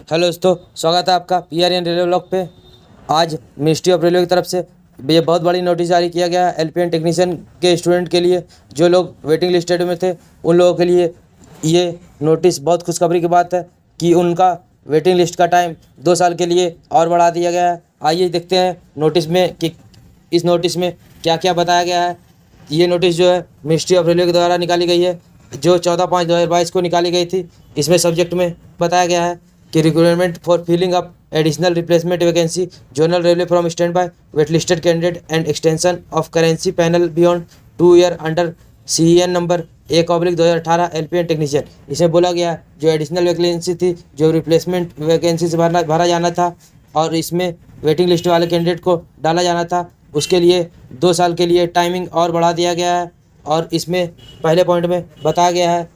Hello दोस्तों, स्वागत है आपका PRN रेलवे ब्लॉग पे। आज मिनिस्ट्री ऑफ रेलवे की तरफ से ये बहुत बड़ी नोटिस जारी किया गया है LPN टेक्नीशियन के स्टूडेंट के लिए। जो लोग वेटिंग लिस्टेड में थे उन लोगों के लिए ये नोटिस बहुत खुशखबरी की बात है कि उनका वेटिंग लिस्ट का टाइम 2 साल के लिए और बढ़ा दिया गया है। आइए देखते हैं नोटिस में कि इस नोटिस में क्या क्या बताया गया है। ये नोटिस जो है मिनिस्ट्री ऑफ रेलवे के द्वारा निकाली गई है, जो 14/5/2022 को निकाली गई थी। इसमें सब्जेक्ट में बताया गया है कि requirement for filling up additional replacement vacancy general railway from stand by wait listed candidate and extension of currency panel beyond 2 year under CEN number 1/2018 LPN technician. इसमें बोला गया जो एडिशनल वैकेंसी थी, जो रिप्लेसमेंट वैकेंसी से भरा जाना था और इसमें वेटिंग लिस्ट वाले कैंडिडेट को डाला जाना था, उसके लिए 2 साल के लिए टाइमिंग और बढ़ा दिया गया है। और इसमें पहले पॉइंट में बताया गया है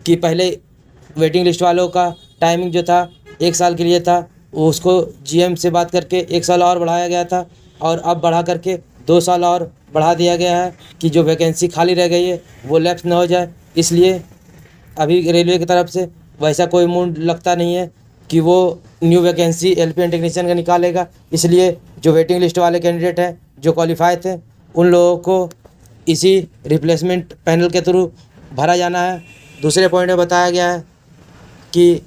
कि पहले वेटिंग लिस्ट वालों का टाइमिंग जो था 1 साल के लिए था, उसको GM से बात करके 1 साल और बढ़ाया गया था और अब बढ़ा करके 2 साल और बढ़ा दिया गया है कि जो वैकेंसी खाली रह गई है वो लैप्स ना हो जाए। इसलिए अभी रेलवे की तरफ से वैसा कोई मूड लगता नहीं है कि वो न्यू वैकेंसी LPN टेक्नीशियन का निकालेगा। इसलिए जो वेटिंग लिस्ट वाले कैंडिडेट हैं जो क्वालिफाई थे उन लोगों को इसी रिप्लेसमेंट पैनल के थ्रू भरा जाना है। दूसरे पॉइंट में बताया गया है कि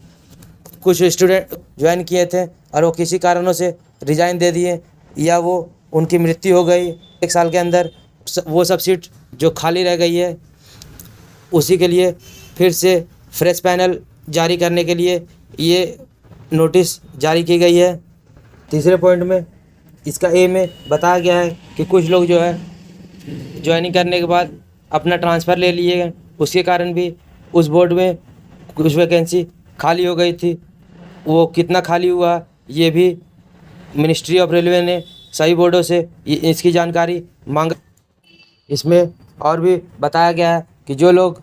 कुछ स्टूडेंट ज्वाइन किए थे और वो किसी कारणों से रिज़ाइन दे दिए या वो उनकी मृत्यु हो गई 1 साल के अंदर, वो सब सीट जो खाली रह गई है उसी के लिए फिर से फ्रेश पैनल जारी करने के लिए ये नोटिस जारी की गई है। तीसरे पॉइंट में इसका ए में बताया गया है कि कुछ लोग जो है ज्वाइनिंग करने के बाद अपना ट्रांसफ़र ले लिए, उसके कारण भी उस बोर्ड में कुछ वैकेंसी खाली हो गई थी। वो कितना खाली हुआ ये भी मिनिस्ट्री ऑफ रेलवे ने सभी बोर्डों से इसकी जानकारी मांगा। इसमें और भी बताया गया है कि जो लोग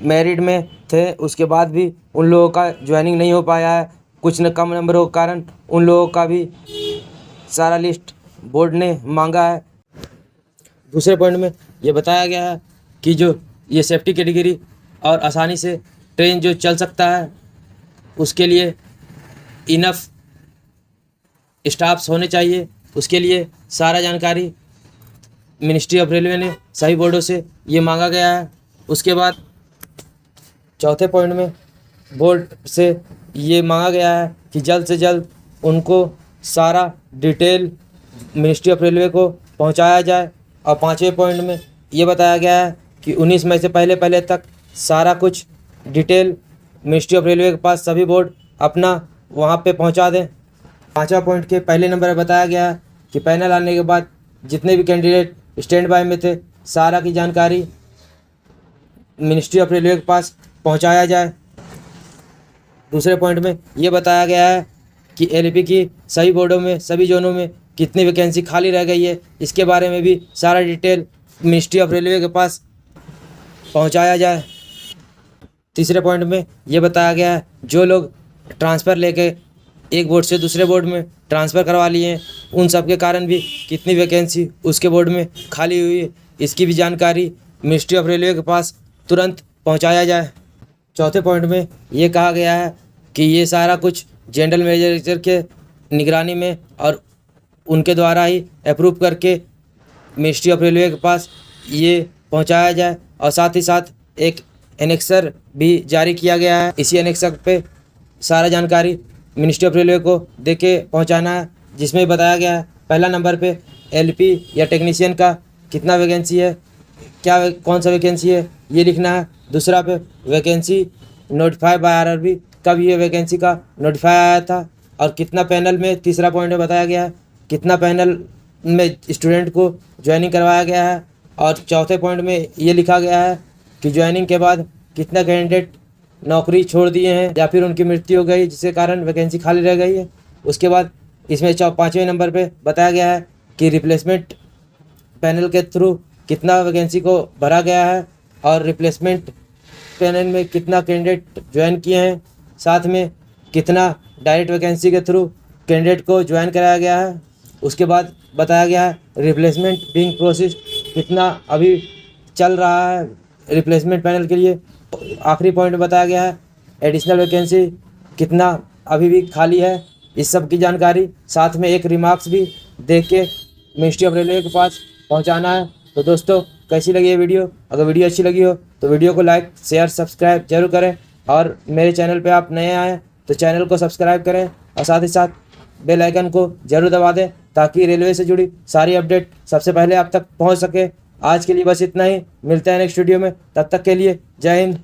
मेरिट में थे उसके बाद भी उन लोगों का ज्वाइनिंग नहीं हो पाया है, कुछ न कम नंबरों के कारण उन लोगों का भी सारा लिस्ट बोर्ड ने मांगा है। दूसरे पॉइंट में ये बताया गया है कि जो ये सेफ्टी कैटेगरी और आसानी से ट्रेन जो चल सकता है उसके लिए इनफ स्टाफ्स होने चाहिए, उसके लिए सारा जानकारी मिनिस्ट्री ऑफ रेलवे ने सभी बोर्डों से ये मांगा गया है। उसके बाद चौथे पॉइंट में बोर्ड से ये मांगा गया है कि जल्द से जल्द उनको सारा डिटेल मिनिस्ट्री ऑफ रेलवे को पहुंचाया जाए। और 5वें पॉइंट में ये बताया गया है कि 19 मई से पहले तक सारा कुछ डिटेल मिनिस्ट्री ऑफ रेलवे के पास सभी बोर्ड अपना वहाँ पे पहुँचा दें। 5वां पॉइंट के पहले नंबर में बताया गया है कि पैनल आने के बाद जितने भी कैंडिडेट स्टैंड बाय में थे सारा की जानकारी मिनिस्ट्री ऑफ रेलवे के पास पहुँचाया जाए। दूसरे पॉइंट में ये बताया गया है कि LP की सभी बोर्डों में सभी जोनों में कितनी वैकेंसी खाली रह गई है, इसके बारे में भी सारा डिटेल मिनिस्ट्री ऑफ रेलवे के पास पहुंचाया जाए। तीसरे पॉइंट में ये बताया गया है जो लोग ट्रांसफ़र लेके एक बोर्ड से दूसरे बोर्ड में ट्रांसफ़र करवा लिए हैं उन सब के कारण भी कितनी वैकेंसी उसके बोर्ड में खाली हुई है, इसकी भी जानकारी मिनिस्ट्री ऑफ रेलवे के पास तुरंत पहुंचाया जाए। चौथे पॉइंट में ये कहा गया है कि ये सारा कुछ जनरल मैनेजर के निगरानी में और उनके द्वारा ही अप्रूव करके मिनिस्ट्री ऑफ रेलवे के पास ये पहुंचाया जाए। और साथ ही साथ एक एनेक्सर भी जारी किया गया है, इसी एनेक्सर पे सारा जानकारी मिनिस्ट्री ऑफ रेलवे को दे के पहुँचाना है, जिसमें बताया गया है पहला नंबर पे LP या टेक्नीशियन का कितना वैकेंसी है, क्या कौन सा वैकेंसी है ये लिखना है। दूसरा पे वैकेंसी नोटिफाई बाय RRB कब ये वैकेंसी का नोटिफाई आया था और कितना पैनल में, तीसरा पॉइंट में बताया गया है कितना पैनल में स्टूडेंट को ज्वाइनिंग करवाया गया है। और चौथे पॉइंट में ये लिखा गया है कि ज्वाइनिंग के बाद कितना कैंडिडेट नौकरी छोड़ दिए हैं या फिर उनकी मृत्यु हो गई जिसके कारण वैकेंसी खाली रह गई है। उसके बाद इसमें 5वें नंबर पे बताया गया है कि रिप्लेसमेंट पैनल के थ्रू कितना वैकेंसी को भरा गया है और रिप्लेसमेंट पैनल में कितना कैंडिडेट ज्वाइन किए हैं, साथ में कितना डायरेक्ट वैकेंसी के थ्रू कैंडिडेट को ज्वाइन कराया गया है। उसके बाद बताया गया है रिप्लेसमेंट बिंग प्रोसेस कितना अभी चल रहा है रिप्लेसमेंट पैनल के लिए। आखिरी पॉइंट में बताया गया है एडिशनल वैकेंसी कितना अभी भी खाली है। इस सब की जानकारी साथ में एक रिमार्क्स भी देख के मिनिस्ट्री ऑफ रेलवे के पास पहुंचाना है। तो दोस्तों, कैसी लगी ये वीडियो? अगर वीडियो अच्छी लगी हो तो वीडियो को लाइक शेयर सब्सक्राइब जरूर करें, और मेरे चैनल पे आप नए आए तो चैनल को सब्सक्राइब करें और साथ ही साथ बेल आइकन को जरूर दबा दें, ताकि रेलवे से जुड़ी सारी अपडेट सबसे पहले आप तक पहुंच सके। आज के लिए बस इतना ही, मिलते हैं नेक्स्ट वीडियो में। तब तक के लिए जय हिंद,